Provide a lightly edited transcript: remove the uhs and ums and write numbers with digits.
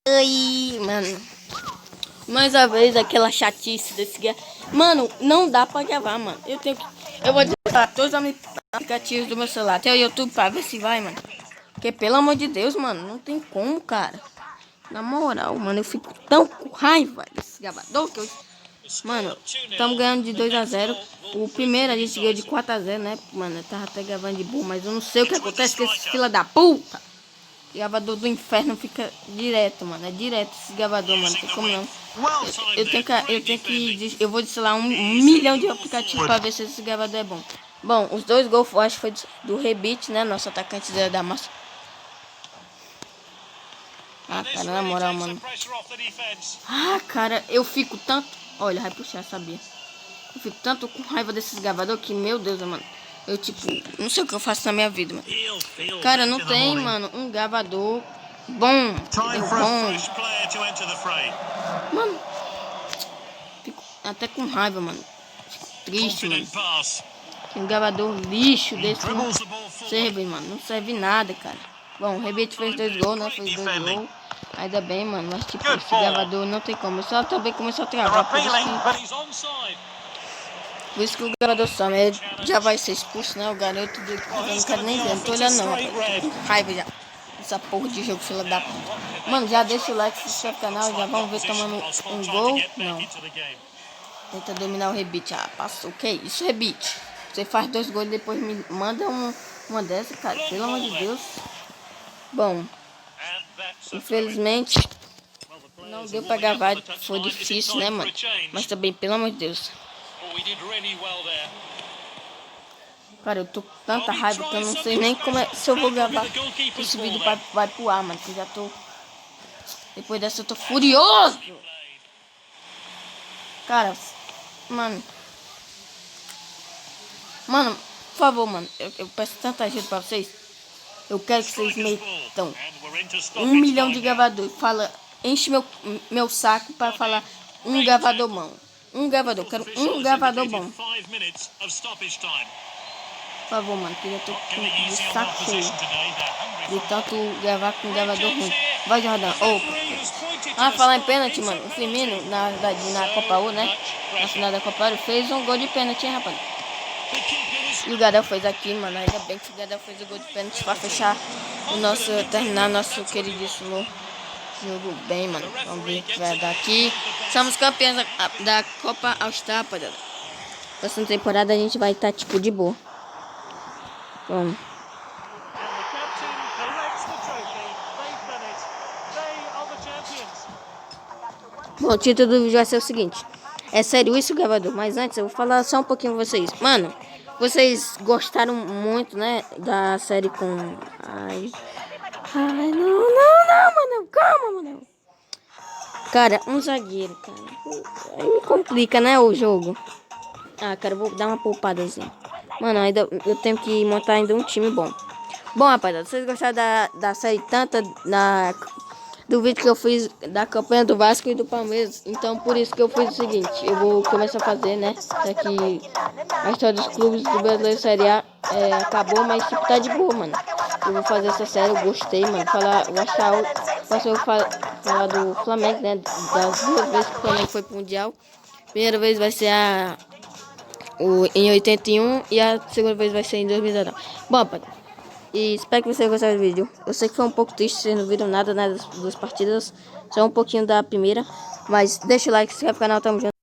Oi, mano. Mais uma vez aquela chatice desse guia. Mano, não dá pra gravar, mano. Eu vou desligar todos os aplicativos do meu celular, até o YouTube, pra ver se vai, mano. Porque, pelo amor de Deus, mano, não tem como, cara. Na moral, mano, eu fico tão com raiva desse gravador que eu... Mano, estamos ganhando de 2-0. O primeiro a gente ganhou de 4-0, né? Mano, eu tava até gravando de boa, mas eu não sei o que acontece com esses fila da puta. Gravador do inferno fica direto, mano. É direto esse gravador, mano. Não tem como não. Eu vou instalar um milhão de aplicativos pra ver se esse gravador é bom. Bom, os dois gols, eu acho que foi do Rebite, né? Nosso atacante Zé da Massa. Ah, cara, na moral, mano. Ah, cara, eu fico tanto... Olha, vai puxar, sabia? Eu fico tanto com raiva desses gravadores que, meu Deus, mano. Eu, tipo, não sei o que eu faço na minha vida, mano. Cara, não tem, mano, um gravador bom. Mano, fico até com raiva, mano. Fico triste, mano. Tem um gravador lixo desse não serve, mano. Não serve nada, cara. Bom, o Rebite fez 2 gols, né? Fez 2 gols. Ainda bem, mano. Mas, tipo, esse gravador não tem como. Só também começou a travar. Por isso que o gravador some. Ele já vai ser expulso, né? O garoto do... Eu não quero nem ver. Não tô olhando, não, rapaz. Tô com raiva já. Essa porra de jogo, fila da puta. Mano, já deixa o like, se inscreve no canal. Já vamos ver tomando um gol. Não. Tenta dominar o Rebite. Ah, passou. Que isso, Rebite? Você faz 2 gols e depois me manda uma dessa, cara. Pelo amor de Deus. Bom, infelizmente não deu pra gravar. Foi difícil, né, mano? Mas também, pelo amor de Deus. Cara, eu tô com tanta raiva que eu não sei nem como é, se eu vou gravar esse vídeo vai pro ar, mano. Que eu já tô... Depois dessa eu tô furioso. Cara, mano. Mano, por favor, mano. Eu peço tanta ajuda pra vocês. Eu quero que vocês metam 1 milhão de gravadores. Enche meu saco pra falar um gravador bom. Um gravador. Quero um gravador bom. Por favor, mano. Que eu tô com de saco cheio de tanto gravar com um gravador ruim. Vai, Jordão. Falar em pênalti, mano. O Firmino, na verdade, na Copa U, né? Na final da Copa U, fez um gol de pênalti, hein, rapaz? E o Gadel fez aqui, mano. Ainda bem que o Gadel fez o gol de pênalti pra fechar terminar nosso queridíssimo jogo bem, mano. Vamos ver o que vai dar aqui. Somos campeões da Copa All-Star, rapaziada. Próxima temporada a gente vai estar, tipo, de boa. Bom. Bom, o título do vídeo vai ser o seguinte. É sério isso, gravador? Mas antes eu vou falar só um pouquinho pra vocês. Mano, vocês gostaram muito, né, da série com... Ai, não, mano. Calma, mano. Cara, um zagueiro, cara. Aí me complica, né, o jogo. Ah, cara, eu vou dar uma poupadazinha. Mano, ainda eu tenho que montar ainda um time bom. Bom, rapaziada, vocês gostaram da série tanto do vídeo que eu fiz da campanha do Vasco e do Palmeiras? Então, por isso que eu fiz o seguinte. Eu vou começar a fazer, né? Daqui a história dos clubes do Brasileiro Série A acabou, mas tipo, tá de boa, mano. Eu vou fazer essa série, eu gostei, mano. Falar do Flamengo, né? Das 2 vezes que o Flamengo foi pro Mundial. Primeira vez vai ser em 81 e a segunda vez vai ser em 2019. Bom, rapaziada. E espero que vocês gostaram do vídeo. Eu sei que foi um pouco triste, vocês não viram nada das 2 partidas. Só um pouquinho da primeira. Mas deixa o like, se inscreve no canal, tamo junto.